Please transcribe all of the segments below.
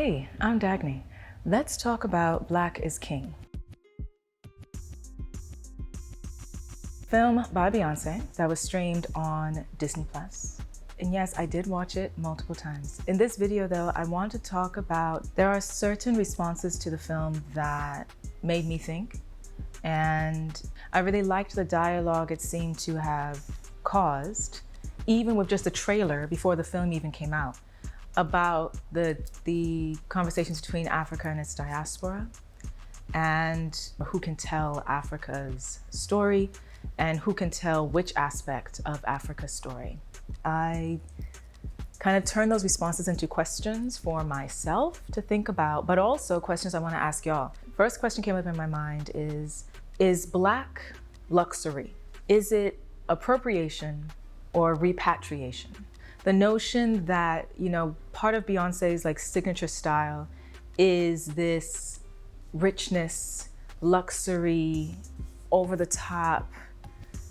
Hey, I'm Dagny. Let's talk about Black is King. Film by Beyoncé that was streamed on Disney+. And yes, I did watch it multiple times. In this video though, I want to talk about, there are certain responses to the film that made me think. And I really liked the dialogue it seemed to have caused, even with just a trailer before the film even came out, about the conversations between Africa and its diaspora, and who can tell Africa's story and who can tell which aspect of Africa's story. I kind of turned those responses into questions for myself to think about, but also questions I want to ask y'all. First question came up in my mind is Black luxury? Is it appropriation or repatriation? The notion that, you know, part of Beyonce's like signature style is this richness, luxury, over the top,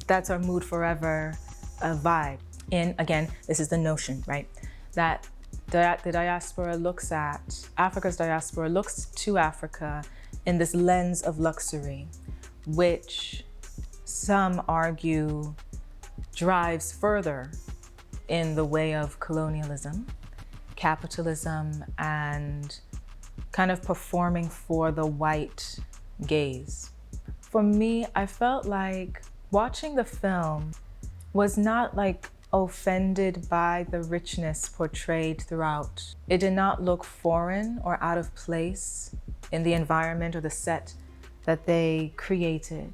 that's our mood forever vibe. And again, this is the notion, right? That the diaspora looks at, Africa's diaspora looks to Africa in this lens of luxury, which some argue drives further in the way of colonialism, capitalism, and kind of performing for the white gaze. For me, I felt like watching the film was not like offended by the richness portrayed throughout. It did not look foreign or out of place in the environment or the set that they created.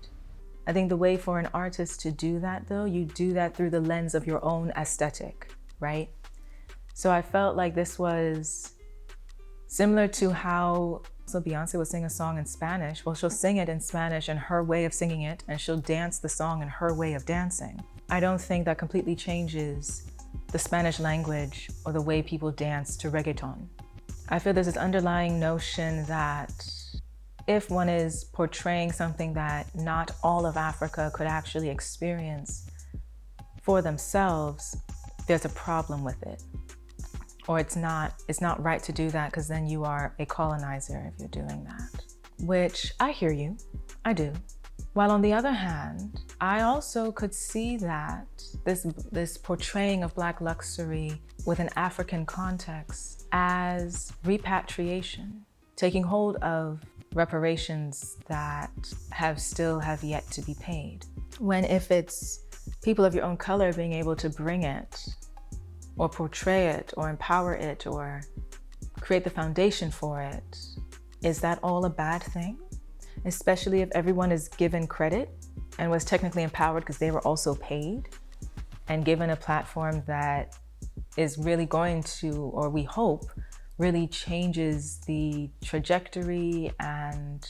I think the way for an artist to do that though, you do that through the lens of your own aesthetic, right? So I felt like this was similar to how Beyoncé will sing a song in Spanish. Well, she'll sing it in Spanish and her way of singing it, and she'll dance the song in her way of dancing. I don't think that completely changes the Spanish language or the way people dance to reggaeton. I feel there's this underlying notion that if one is portraying something that not all of Africa could actually experience for themselves, there's a problem with it. Or it's not right to do that, because then you are a colonizer if you're doing that. Which I hear you, I do. While on the other hand, I also could see that this portraying of Black luxury with an African context as repatriation, taking hold of reparations that still have yet to be paid. When if it's people of your own color being able to bring it, or portray it, or empower it, or create the foundation for it, is that all a bad thing? Especially if everyone is given credit and was technically empowered because they were also paid and given a platform that is really going to, or we hope, really changes the trajectory and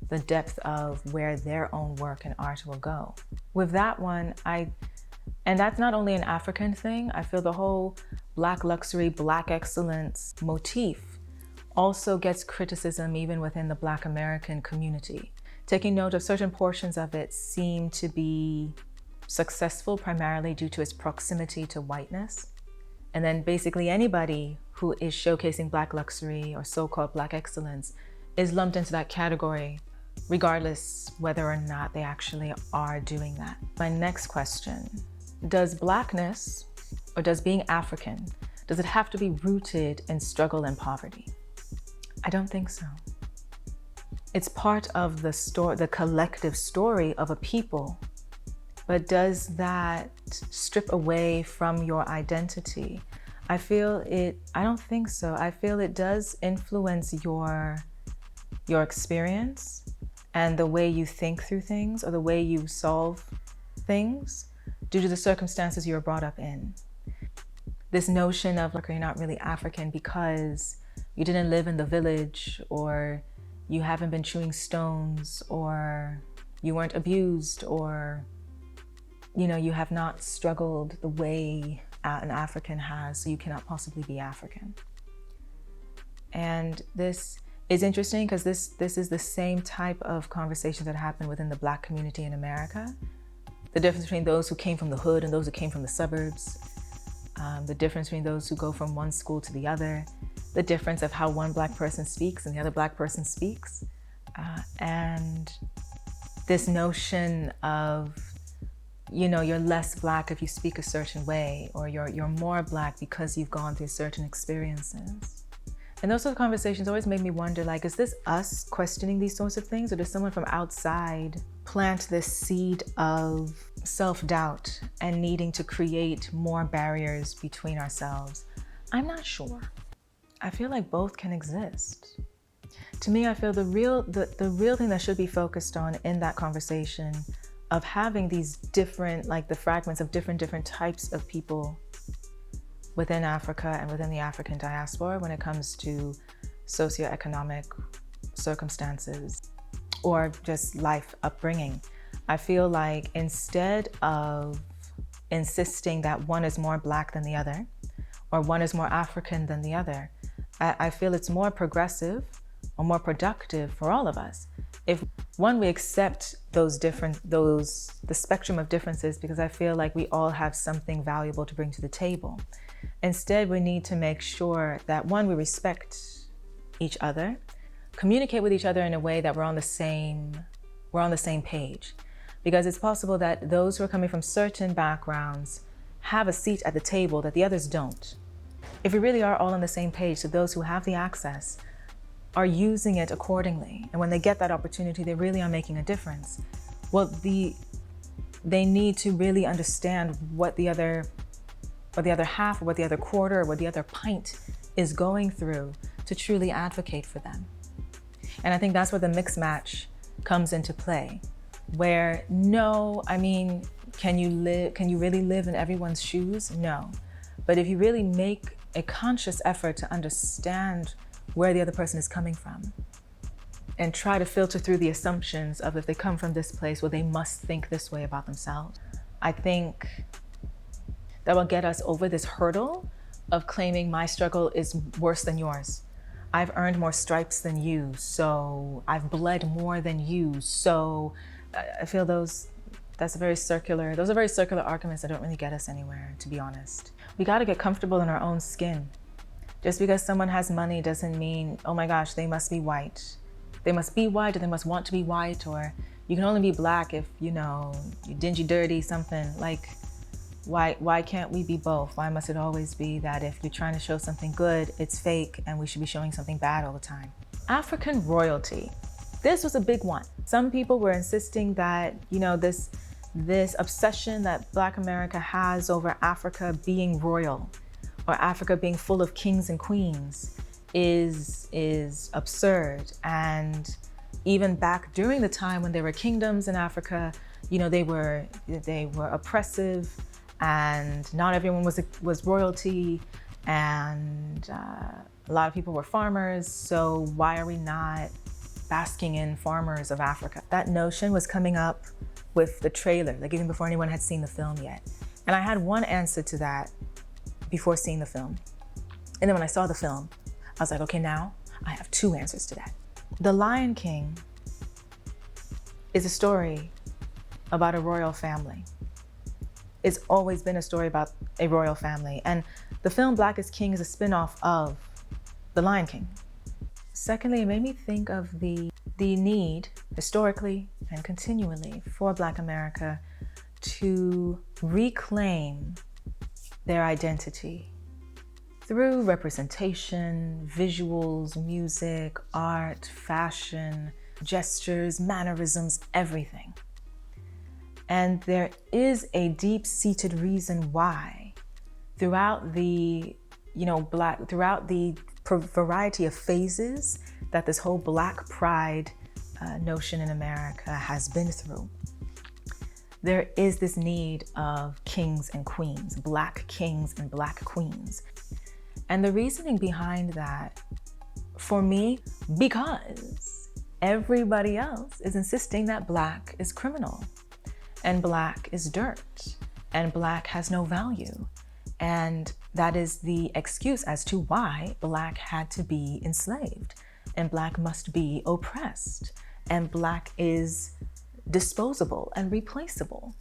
the depth of where their own work and art will go. With that one, and that's not only an African thing, I feel the whole Black luxury, Black excellence motif also gets criticism even within the Black American community. Taking note of certain portions of it seem to be successful primarily due to its proximity to whiteness. And then basically anybody who is showcasing Black luxury or so-called Black excellence is lumped into that category, regardless whether or not they actually are doing that. My next question, does Blackness, or does being African, does it have to be rooted in struggle and poverty? I don't think so. It's part of the collective story of a people, but does that strip away from your identity? I don't think so. I feel it does influence your experience and the way you think through things or the way you solve things due to the circumstances you were brought up in. This notion of, like, you're not really African because you didn't live in the village, or you haven't been chewing stones, or you weren't abused, or you have not struggled the way an African has, so you cannot possibly be African. And this is interesting because this is the same type of conversation that happened within the Black community in America. The difference between those who came from the hood and those who came from the suburbs. The difference between those who go from one school to the other. the difference of how one Black person speaks and the other Black person speaks. And this notion of, you know, you're less Black if you speak a certain way, or you're more Black because you've gone through certain experiences. And those sort of conversations always made me wonder, like, is this us questioning these sorts of things, or does someone from outside plant this seed of self-doubt and needing to create more barriers between ourselves? I'm not sure. I feel like both can exist. To me, I feel the real thing that should be focused on in that conversation of having these different, like the fragments of different types of people within Africa and within the African diaspora when it comes to socioeconomic circumstances or just life upbringing. I feel like instead of insisting that one is more Black than the other, or one is more African than the other, I feel it's more progressive or more productive for all of us if, one, we accept the spectrum of differences, because I feel like we all have something valuable to bring to the table. Instead, we need to make sure that, one, we respect each other, communicate with each other in a way that we're on the same page. Because it's possible that those who are coming from certain backgrounds have a seat at the table that the others don't. If we really are all on the same page, so those who have the access are using it accordingly, and when they get that opportunity, they really are making a difference. Well, they need to really understand what the other half, or what the other quarter, or what the other pint is going through to truly advocate for them. And I think that's where the mix match comes into play, where no, I mean, can you really live in everyone's shoes? No. But if you really make a conscious effort to understand where the other person is coming from and try to filter through the assumptions of, if they come from this place, well, they must think this way about themselves, I think that will get us over this hurdle of claiming my struggle is worse than yours. I've earned more stripes than you, so I've bled more than you. So I feel those are very circular arguments that don't really get us anywhere, to be honest. We got to get comfortable in our own skin. Just because someone has money doesn't mean, oh my gosh, they must be white. They must be white, or they must want to be white, or you can only be Black if, you know, you're dingy, dirty, something. Like, why can't we be both? Why must it always be that if you're trying to show something good, it's fake and we should be showing something bad all the time? African royalty. This was a big one. Some people were insisting that, you know, this obsession that Black America has over Africa being royal, or Africa being full of kings and queens, is absurd. And even back during the time when there were kingdoms in Africa, you know, they were oppressive, and not everyone was royalty, and a lot of people were farmers. So why are we not basking in farmers of Africa? That notion was coming up with the trailer, like even before anyone had seen the film yet. And I had one answer to that before seeing the film. And then when I saw the film, I was like, okay, now I have two answers to that. The Lion King is a story about a royal family. It's always been a story about a royal family. And the film Black is King is a spin-off of The Lion King. Secondly, it made me think of the need, historically and continually, for Black America to reclaim their identity through representation, visuals, music, art, fashion, gestures, mannerisms, everything. And there is a deep-seated reason why throughout the variety of phases that this whole Black pride notion in America has been through, there is this need of kings and queens, Black kings and Black queens. And the reasoning behind that, for me, because everybody else is insisting that Black is criminal, and Black is dirt, and Black has no value. And that is the excuse as to why Black had to be enslaved, and Black must be oppressed, and Black is disposable and replaceable.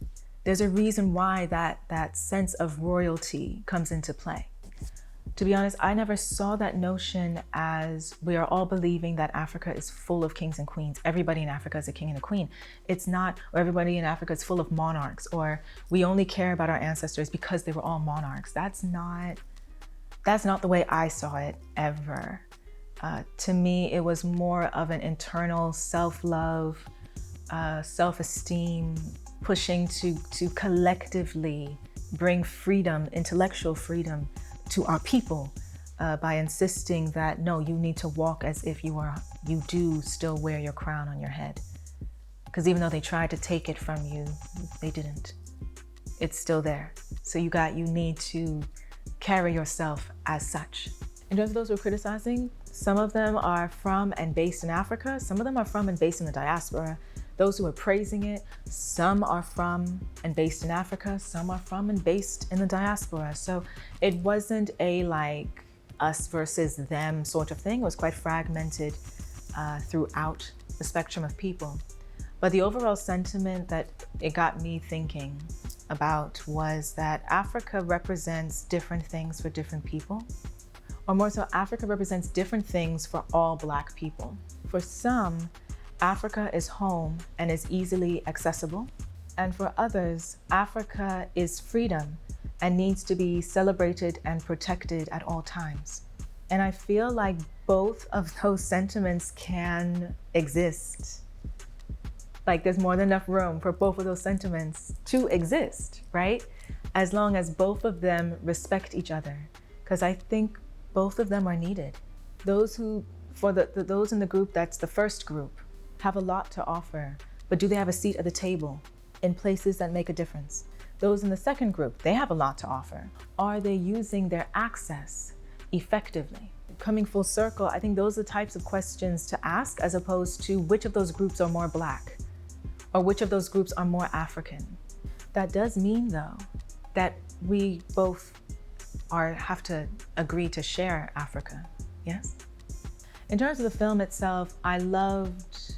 There's a reason why that sense of royalty comes into play. To be honest, I never saw that notion as we are all believing that Africa is full of kings and queens. Everybody in Africa is a king and a queen. It's not, or everybody in Africa is full of monarchs, or we only care about our ancestors because they were all monarchs. That's not the way I saw it ever. To me, it was more of an internal self-love, self-esteem, pushing to collectively bring freedom, intellectual freedom, to our people by insisting that no, you need to walk as if you do still wear your crown on your head. Because even though they tried to take it from you, they didn't. It's still there. So you need to carry yourself as such. In terms of those who are criticizing, some of them are from and based in Africa. Some of them are from and based in the diaspora. Those who are praising it, some are from and based in Africa, some are from and based in the diaspora. So it wasn't a like us versus them sort of thing. It was quite fragmented throughout the spectrum of people. But the overall sentiment that it got me thinking about was that Africa represents different things for different people. Or more so, Africa represents different things for all Black people. For some, Africa is home and is easily accessible. And for others, Africa is freedom and needs to be celebrated and protected at all times. And I feel like both of those sentiments can exist. Like there's more than enough room for both of those sentiments to exist, right? As long as both of them respect each other. Because I think both of them are needed. Those in the group that's the first group, have a lot to offer, but do they have a seat at the table in places that make a difference? Those in the second group, they have a lot to offer. Are they using their access effectively? Coming full circle, I think those are the types of questions to ask as opposed to which of those groups are more Black or which of those groups are more African. That does mean though that we both have to agree to share Africa, yes? In terms of the film itself, I loved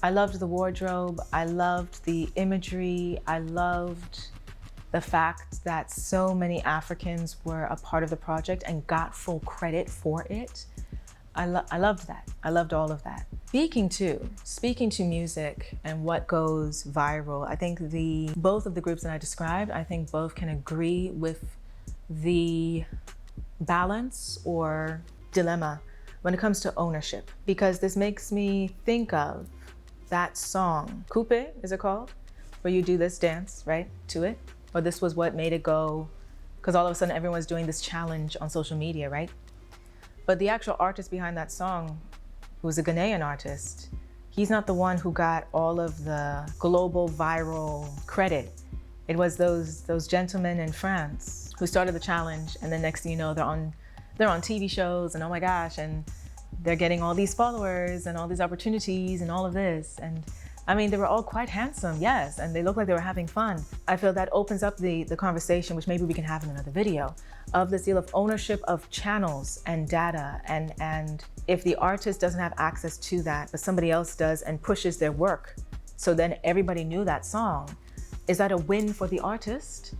the wardrobe, I loved the imagery, I loved the fact that so many Africans were a part of the project and got full credit for it. I loved that. I loved all of that. Speaking to music and what goes viral, I think both of the groups that I described, I think both can agree with the balance or dilemma when it comes to ownership, because this makes me think of that song, Coupe, is it called? Where you do this dance, right, to it? Or this was what made it go, because all of a sudden everyone's doing this challenge on social media, right? But the actual artist behind that song, who was a Ghanaian artist, he's not the one who got all of the global viral credit. It was those gentlemen in France who started the challenge, and then next thing you know, they're on TV shows, and oh my gosh, and they're getting all these followers and all these opportunities and all of this. And I mean, they were all quite handsome, yes, and they looked like they were having fun. I feel that opens up the conversation, which maybe we can have in another video, of this deal of ownership of channels and data. And if the artist doesn't have access to that, but somebody else does and pushes their work, so then everybody knew that song, is that a win for the artist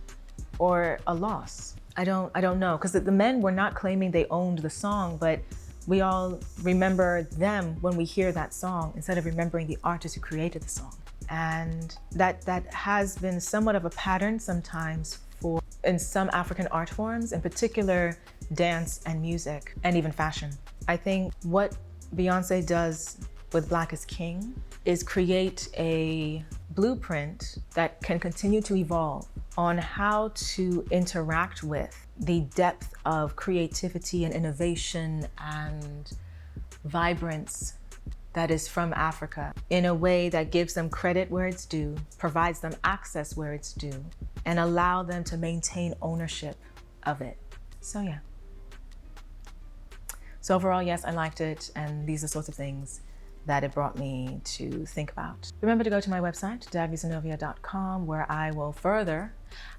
or a loss? I don't know, because the men were not claiming they owned the song, but we all remember them when we hear that song instead of remembering the artist who created the song. And that has been somewhat of a pattern sometimes in some African art forms, in particular dance and music and even fashion. I think what Beyoncé does with Black is King is create a blueprint that can continue to evolve on how to interact with the depth of creativity and innovation and vibrance that is from Africa in a way that gives them credit where it's due, provides them access where it's due, and allow them to maintain ownership of it. So yeah. So overall, yes, I liked it, and these are the sorts of things that it brought me to think about. Remember to go to my website, dagnyzenovia.com, where I will further,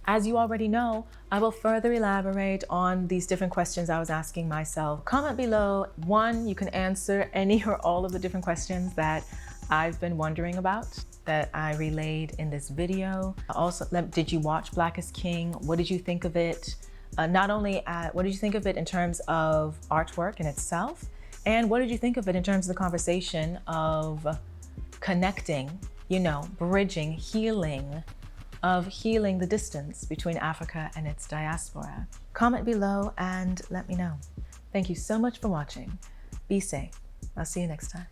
as you already know, I will further elaborate on these different questions I was asking myself. Comment below. One, you can answer any or all of the different questions that I've been wondering about that I relayed in this video. Also, did you watch Black is King? What did you think of it? Not only at, what did you think of it in terms of artwork in itself? And what did you think of it in terms of the conversation of connecting, you know, bridging, healing the distance between Africa and its diaspora? Comment below and let me know. Thank you so much for watching. Be safe. I'll see you next time.